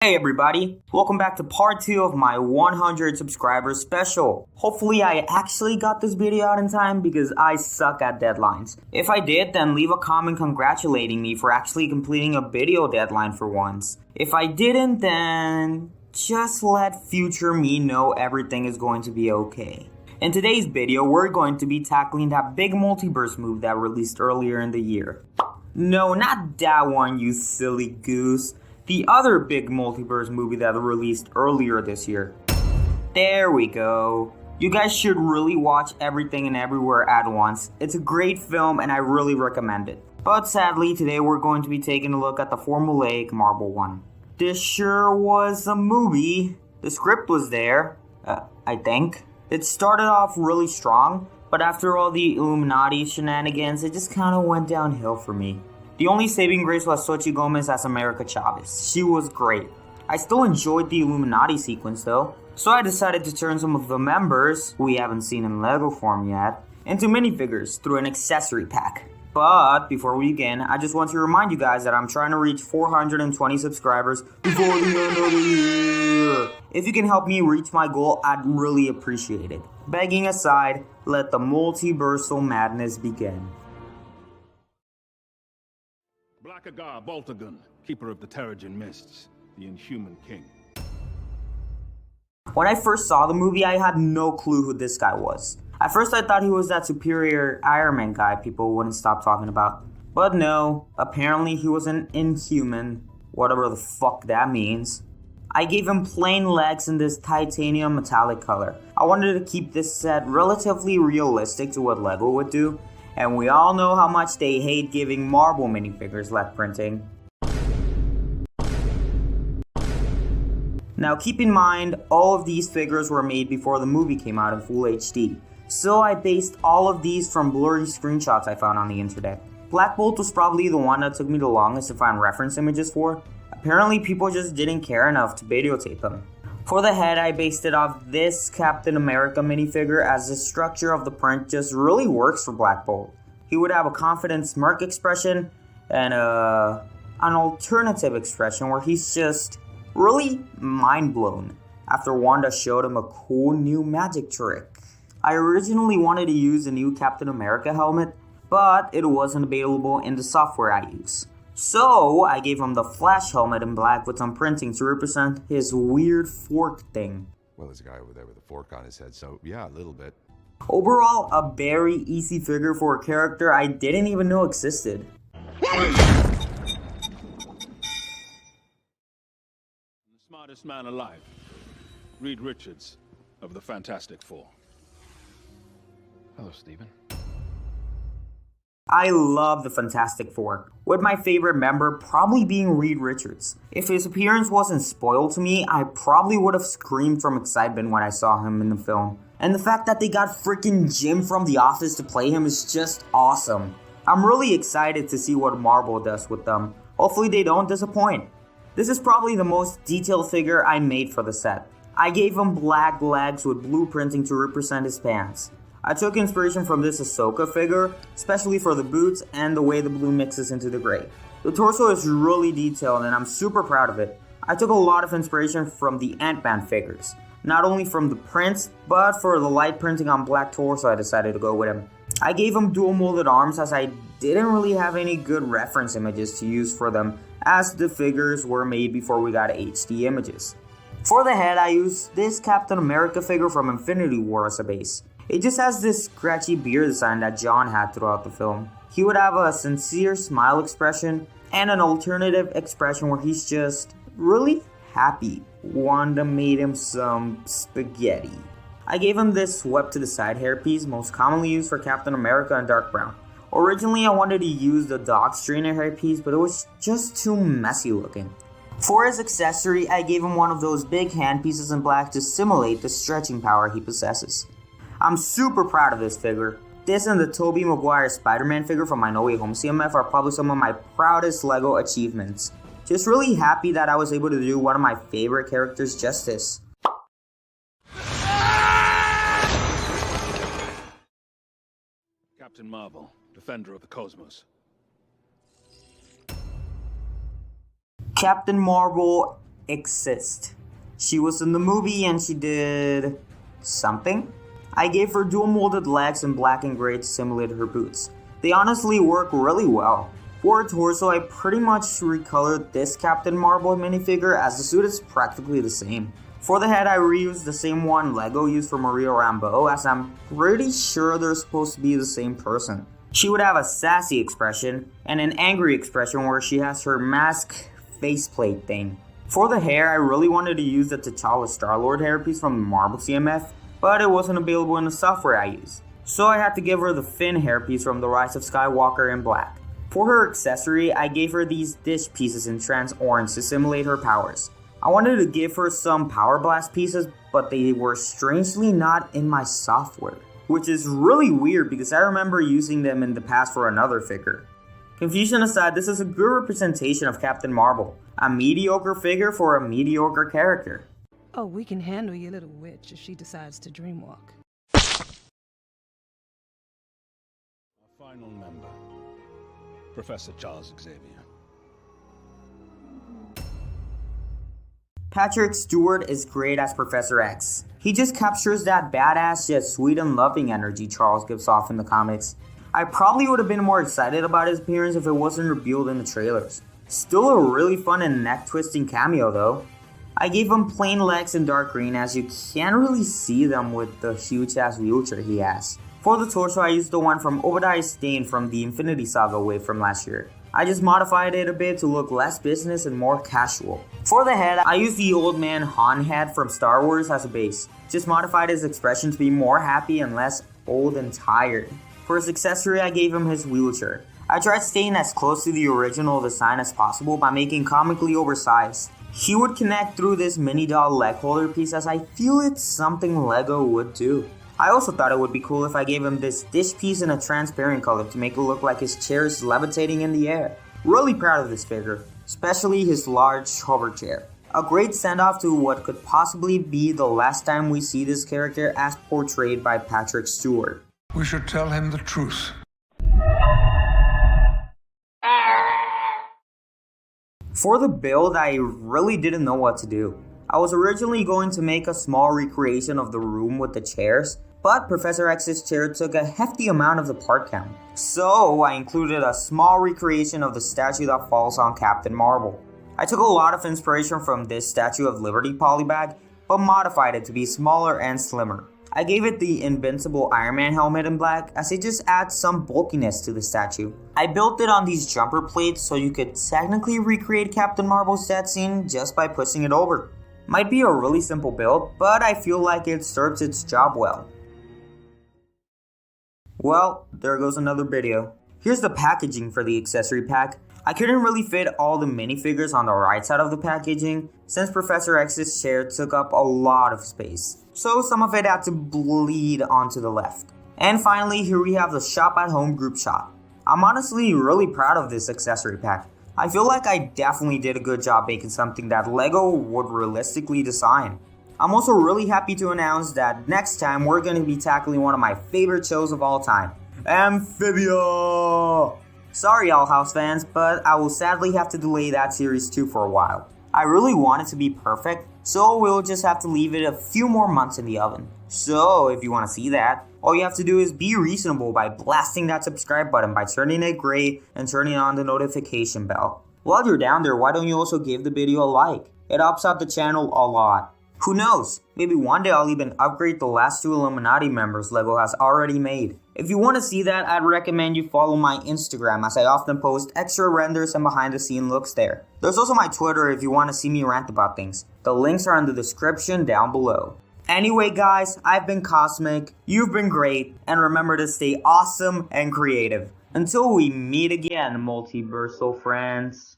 Hey everybody, welcome back to part 2 of my 100 subscribers special. Hopefully I actually got this video out in time because I suck at deadlines. If I did, then leave a comment congratulating me for actually completing a video deadline for once. If I didn't, then just let future me know everything is going to be okay. In today's video, we're going to be tackling that big multiverse movie that released earlier in the year. No, not that one, you silly goose. The other big multiverse movie that released earlier this year. There we go. You guys should really watch Everything and Everywhere at once. It's a great film and I really recommend it. But sadly, today we're going to be taking a look at the formulaic Marvel one. This sure was a movie. The script was there, I think. It started off really strong, but after all the Illuminati shenanigans, it just kind of went downhill for me. The only saving grace was Xochitl Gomez as America Chavez. She was great. I still enjoyed the Illuminati sequence though, so I decided to turn some of the members, who we haven't seen in Lego form yet, into minifigures through an accessory pack. But before we begin, I just want to remind you guys that I'm trying to reach 420 subscribers before the end of the year. If you can help me reach my goal, I'd really appreciate it. Begging aside, let the Multiverse of Madness begin. Blackagar Boltagun, keeper of the Terrigen Mists, the Inhuman king. When I first saw the movie, I had no clue who this guy was. At first I thought he was that superior Iron Man guy people wouldn't stop talking about. But no, apparently he was an Inhuman, whatever the fuck that means. I gave him plain legs in this titanium metallic color. I wanted to keep this set relatively realistic to what Lego would do. And we all know how much they hate giving Marvel minifigures left printing. Now keep in mind, all of these figures were made before the movie came out in full HD. So I based all of these from blurry screenshots I found on the internet. Black Bolt was probably the one that took me the longest to find reference images for. Apparently people just didn't care enough to videotape them. For the head, I based it off this Captain America minifigure, as the structure of the print just really works for Black Bolt. He would have a confident smirk expression and an alternative expression where he's just really mind blown after Wanda showed him a cool new magic trick. I originally wanted to use a new Captain America helmet, but it wasn't available in the software I use. So I gave him the Flash helmet in black with some printing to represent his weird fork thing. Well, there's a guy over there with a fork on his head, so yeah, a little bit. Overall, a very easy figure for a character I didn't even know existed. The smartest man alive, Reed Richards of the Fantastic Four. Hello, Stephen. I love the Fantastic Four, with my favorite member probably being Reed Richards. If his appearance wasn't spoiled to me, I probably would have screamed from excitement when I saw him in the film. And the fact that they got freaking Jim from The Office to play him is just awesome. I'm really excited to see what Marvel does with them. Hopefully they don't disappoint. This is probably the most detailed figure I made for the set. I gave him black legs with blue printing to represent his pants. I took inspiration from this Ahsoka figure, especially for the boots and the way the blue mixes into the gray. The torso is really detailed and I'm super proud of it. I took a lot of inspiration from the Ant-Man figures. Not only from the prints, but for the light printing on black torso I decided to go with him. I gave him dual molded arms as I didn't really have any good reference images to use for them, as the figures were made before we got HD images. For the head, I used this Captain America figure from Infinity War as a base. It just has this scratchy beard design that John had throughout the film. He would have a sincere smile expression and an alternative expression where he's just really happy. Wanda made him some spaghetti. I gave him this swept to the side hairpiece, most commonly used for Captain America in dark brown. Originally I wanted to use the dog strainer hairpiece, but it was just too messy looking. For his accessory, I gave him one of those big hand pieces in black to simulate the stretching power he possesses. I'm super proud of this figure. This and the Tobey Maguire Spider-Man figure from my No Way Home CMF are probably some of my proudest LEGO achievements. Just really happy that I was able to do one of my favorite characters justice. Captain Marvel, defender of the cosmos. Captain Marvel exist. She was in the movie and she did something. I gave her dual molded legs in black and gray to simulate her boots. They honestly work really well. For her torso, I pretty much recolored this Captain Marvel minifigure as the suit is practically the same. For the head, I reused the same one Lego used for Maria Rambeau, as I'm pretty sure they're supposed to be the same person. She would have a sassy expression and an angry expression where she has her mask faceplate thing. For the hair, I really wanted to use the T'Challa Star-Lord hairpiece from the Marvel CMF, but it wasn't available in the software I used. So I had to give her the Finn hairpiece from The Rise of Skywalker in black. For her accessory, I gave her these dish pieces in trans orange to simulate her powers. I wanted to give her some Power Blast pieces, but they were strangely not in my software, which is really weird because I remember using them in the past for another figure. Confusion aside, this is a good representation of Captain Marvel, a mediocre figure for a mediocre character. Oh, we can handle your little witch if she decides to dreamwalk. Our final member, Professor Charles Xavier. Patrick Stewart is great as Professor X. He just captures that badass yet sweet and loving energy Charles gives off in the comics. I probably would have been more excited about his appearance if it wasn't revealed in the trailers. Still a really fun and neck-twisting cameo though. I gave him plain legs in dark green as you can't really see them with the huge ass wheelchair he has. For the torso, I used the one from Obadiah Stane from the Infinity Saga wave from last year. I just modified it a bit to look less business and more casual. For the head, I used the old man Han head from Star Wars as a base. Just modified his expression to be more happy and less old and tired. For his accessory, I gave him his wheelchair. I tried staying as close to the original design as possible by making comically oversized. He would connect through this mini doll leg holder piece as I feel it's something Lego would do. I also thought it would be cool if I gave him this dish piece in a transparent color to make it look like his chair is levitating in the air. Really proud of this figure, especially his large hover chair. A great send-off to what could possibly be the last time we see this character as portrayed by Patrick Stewart. We should tell him the truth. For the build, I really didn't know what to do. I was originally going to make a small recreation of the room with the chairs, but Professor X's chair took a hefty amount of the part count. So I included a small recreation of the statue that falls on Captain Marvel. I took a lot of inspiration from this Statue of Liberty polybag, but modified it to be smaller and slimmer. I gave it the invincible Iron Man helmet in black as it just adds some bulkiness to the statue. I built it on these jumper plates so you could technically recreate Captain Marvel's stat scene just by pushing it over. Might be a really simple build, but I feel like it serves its job well. Well, there goes another video. Here's the packaging for the accessory pack. I couldn't really fit all the minifigures on the right side of the packaging since Professor X's chair took up a lot of space. So some of it had to bleed onto the left. And finally, here we have the shop at home group shot. I'm honestly really proud of this accessory pack. I feel like I definitely did a good job making something that Lego would realistically design. I'm also really happy to announce that next time we're going to be tackling one of my favorite shows of all time, Amphibia! Sorry All House fans, but I will sadly have to delay that series too for a while. I really want it to be perfect, so we'll just have to leave it a few more months in the oven. So if you want to see that, all you have to do is be reasonable by blasting that subscribe button by turning it gray and turning on the notification bell. While you're down there, why don't you also give the video a like? It helps out the channel a lot. Who knows, maybe one day I'll even upgrade the last 2 Illuminati members Lego has already made. If you want to see that, I'd recommend you follow my Instagram as I often post extra renders and behind the scene looks there. There's also my Twitter if you want to see me rant about things. The links are in the description down below. Anyway guys, I've been Cosmic, you've been great, and remember to stay awesome and creative. Until we meet again, multiversal friends.